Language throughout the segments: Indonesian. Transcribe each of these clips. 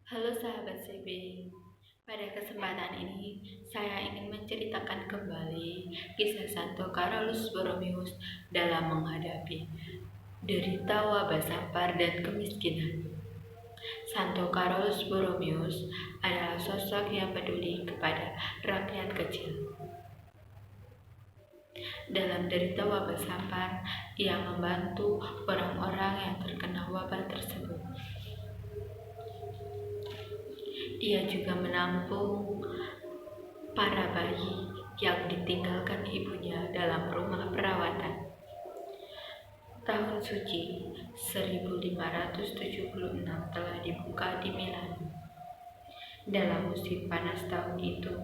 Halo sahabat CB, pada kesempatan ini saya ingin menceritakan kembali kisah Santo Carolus Borromeus dalam menghadapi derita wabah sampar dan kemiskinan. Santo Carolus Borromeus adalah sosok yang peduli kepada rakyat kecil. Dalam derita wabah sampar, ia membantu orang-orang yang terkena wabah tersebut. Ia juga menampung para bayi yang ditinggalkan ibunya dalam rumah perawatan. Tahun suci 1576 telah dibuka di Milan. Dalam musim panas tahun itu,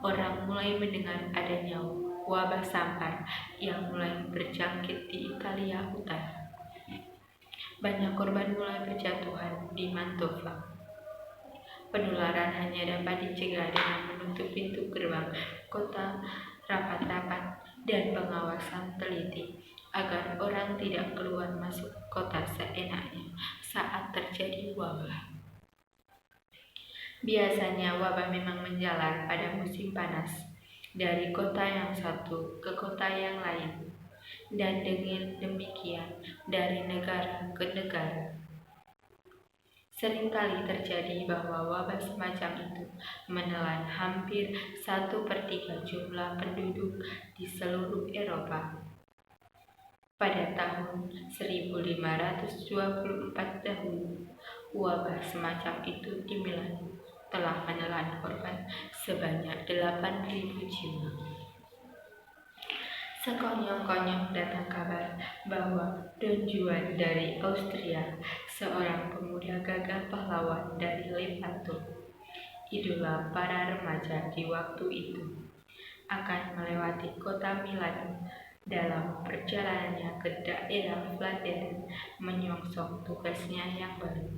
orang mulai mendengar adanya wabah sampar yang mulai berjangkit di Italia Utara. Banyak korban mulai berjatuhan di Mantova. Penularan hanya dapat dicegah dengan menutup pintu gerbang kota rapat-rapat dan pengawasan teliti agar orang tidak keluar masuk kota seenaknya saat terjadi wabah. Biasanya wabah memang menjalar pada musim panas dari kota yang satu ke kota yang lain, dan dengan demikian dari negara ke negara. Seringkali terjadi bahwa wabah semacam itu menelan hampir 1/3 jumlah penduduk di seluruh Eropa. Pada tahun 1524 dahulu, wabah semacam itu di Milan telah menelan korban sebanyak 8.000 jiwa. Sekonyong-konyong datang kabar bahwa Don Juan dari Austria, seorang pemuda gagah pahlawan dari Lepanto, idola para remaja di waktu itu, akan melewati kota Milan dalam perjalanannya ke daerah Flanders menyongsong tugasnya yang baru.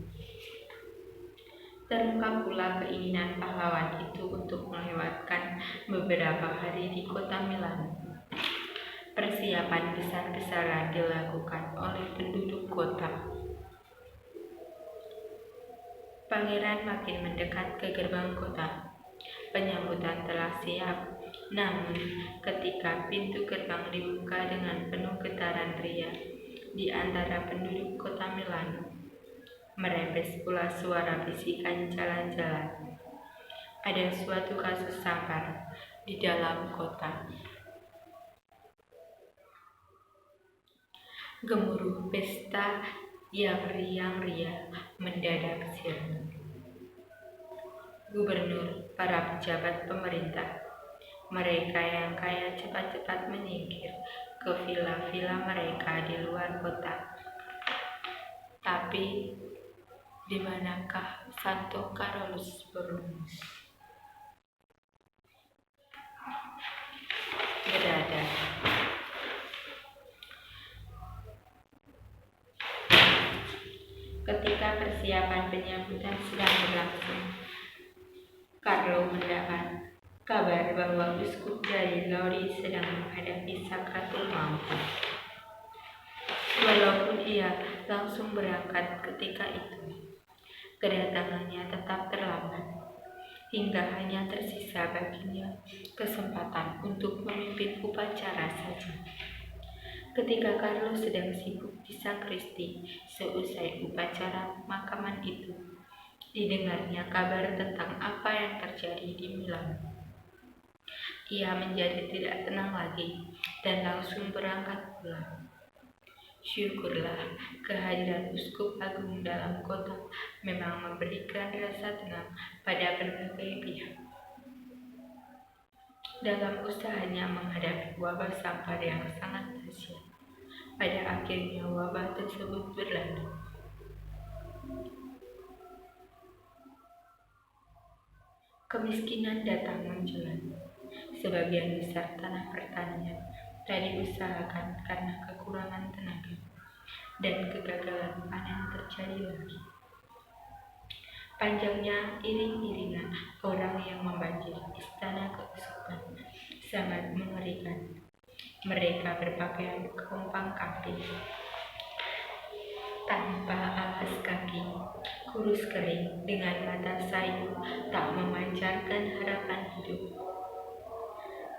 Terungkap pula keinginan pahlawan itu untuk melewatkan beberapa hari di kota Milan. Persiapan besar-besaran dilakukan oleh penduduk kota. Pangeran makin mendekat ke gerbang kota. Penyambutan telah siap, namun ketika pintu gerbang dibuka dengan penuh getaran ria di antara penduduk kota Milan, merembes pula suara bisikan jalan-jalan. Ada suatu kasus sampar di dalam kota. Gemuruh pesta yang riang-riang mendadak sirna. Gubernur, para pejabat pemerintah, mereka yang kaya cepat-cepat menyingkir ke villa-villa mereka di luar kota. Tapi di manakah Santo Carolus Borromeus berada? Ketika persiapan penyambutan sedang berlangsung, Carlo mendapat kabar bahwa uskup dari Lodi sedang menghadapi sakratul maut. Walaupun ia langsung berangkat ketika itu, kedatangannya tetap terlambat, hingga hanya tersisa baginya kesempatan untuk memimpin upacara saja. Ketika Carlo sedang sibuk di sakristi seusai upacara pemakaman itu, didengarnya kabar tentang apa yang terjadi di Milan. Ia menjadi tidak tenang lagi dan langsung berangkat pulang. Syukurlah, kehadiran uskup agung dalam kota memang memberikan rasa tenang pada berbagai pihak. Dalam usahanya menghadapi wabah sampar yang sangat dahsyat, pada akhirnya wabah tersebut berlalu. Kemiskinan datang menjulang. Sebagian besar tanah pertanian telah diusahakan karena kekurangan tenaga, dan kegagalan panen terjadi lagi. Panjangnya iring-iringan orang yang membanjiri istana keuskupan sangat mengerikan. Mereka berpakaian kompang-kamping, tanpa alas kaki, kurus kering dengan mata sayu tak memancarkan harapan hidup.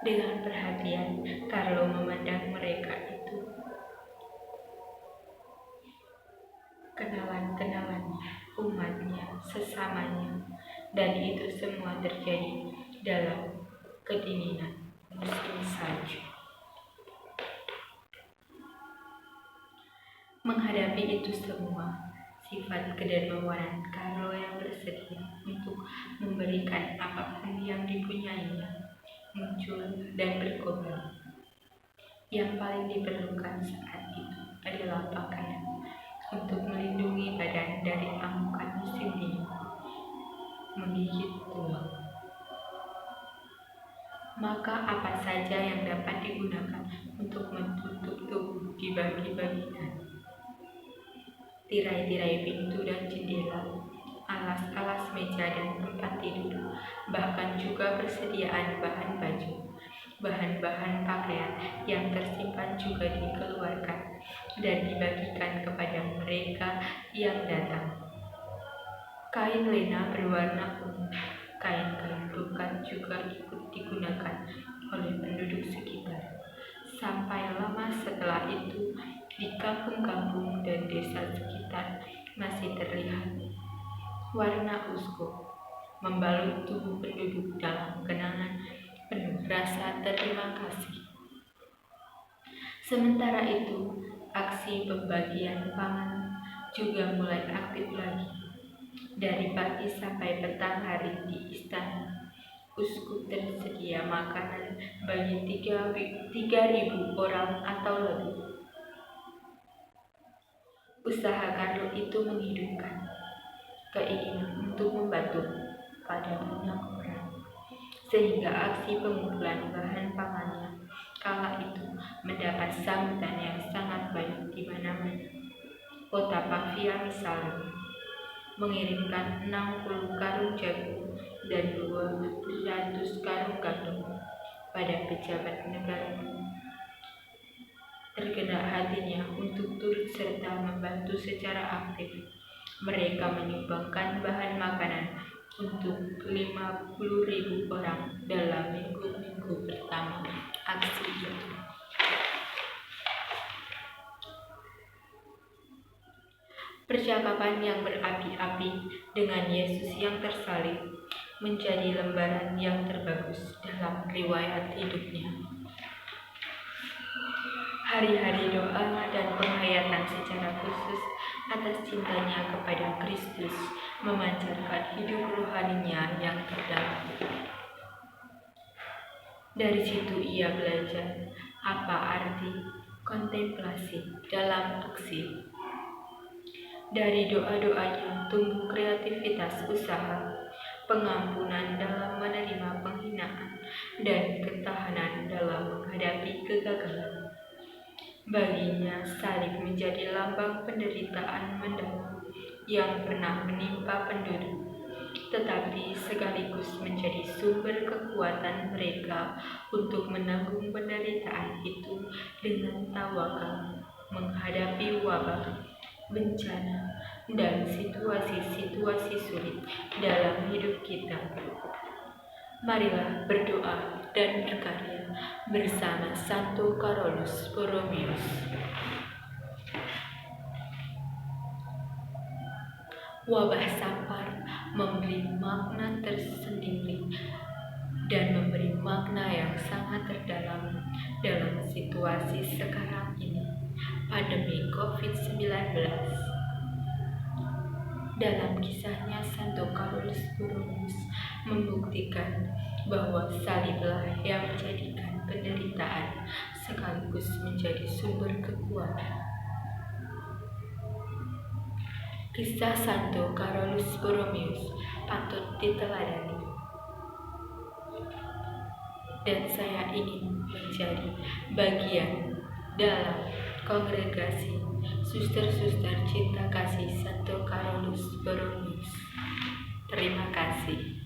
Dengan perhatian, Carlo memandang mereka itu. Kenalan-kenalannya, umatnya, sesamanya, dan itu semua terjadi dalam kedinginan musim salju. Menghadapi itu semua, sifat kedermawanan Carlo yang bersedia untuk memberikan apapun yang dipunyainya muncul dan berkobar. Yang paling diperlukan saat itu adalah pakaian untuk melindungi badan dari amukan musim dingin menggigit tulang. Maka apa saja yang dapat digunakan untuk menutup tubuh dibagi-bagikan. Tirai-tirai pintu dan jendela, alas-alas meja dan tempat tidur, bahkan juga persediaan bahan baju, bahan-bahan pakaian yang tersimpan juga dikeluarkan dan dibagikan kepada mereka yang datang. Kain lena berwarna ungu, kain-kain brokat juga ikut digunakan oleh penduduk sekitar. Sampai lama setelah itu, di kampung-kampung dan desa sekitar masih terlihat warna uskup membalut tubuh penduduk dalam kenangan penuh rasa terima kasih. Sementara itu, aksi pembagian pangan juga mulai aktif lagi. Dari pagi sampai petang hari di istana, uskup tersedia makanan bagi 3.000 orang atau lebih. Usaha Carlo itu menghidupkan keinginan untuk membantu pada banyak orang, sehingga aksi pengumpulan bahan pangannya kala itu mendapat sambutan yang sangat baik di mana-mana. Kota Pavia misalnya mengirimkan 60 karung jagung dan 200 karung gandum pada pejabat negara. Tergerak hatinya untuk turut serta membantu secara aktif. Mereka menyumbangkan bahan makanan untuk 50.000 orang dalam minggu-minggu pertama aksi itu. Percakapan yang berapi-api dengan Yesus yang tersalib menjadi lembaran yang terbagus dalam riwayat hidupnya. Hari-hari doa dan penghayatan secara khusus atas cintanya kepada Kristus memancarkan hidup rohaninya yang terdalam. Dari situ ia belajar apa arti kontemplasi dalam aksi. Dari doa-doanya tumbuh kreativitas usaha, pengampunan dalam menerima penghinaan, dan ketahanan dalam menghadapi kegagalan. Baginya, salib menjadi lambang penderitaan mendalam yang pernah menimpa penduduk, tetapi sekaligus menjadi sumber kekuatan mereka untuk menanggung penderitaan itu dengan tawakal menghadapi wabah, bencana, dan situasi-situasi sulit dalam hidup kita. Marilah berdoa dan berkarya bersama Santo Carolus Borromeus. Wabah sampar memberi makna tersendiri dan memberi makna yang sangat terdalam dalam situasi sekarang ini, pandemi COVID-19. Dalam kisahnya, Santo Carolus Borromeus membuktikan bahwa saliblah yang menjadikan penderitaan sekaligus menjadi sumber kekuatan. Kisah Santo Carolus Borromeus patut diteladani, dan saya ingin menjadi bagian dalam kongregasi Suster-Suster Cinta Kasih Santo Carolus Borromeus. Terima kasih.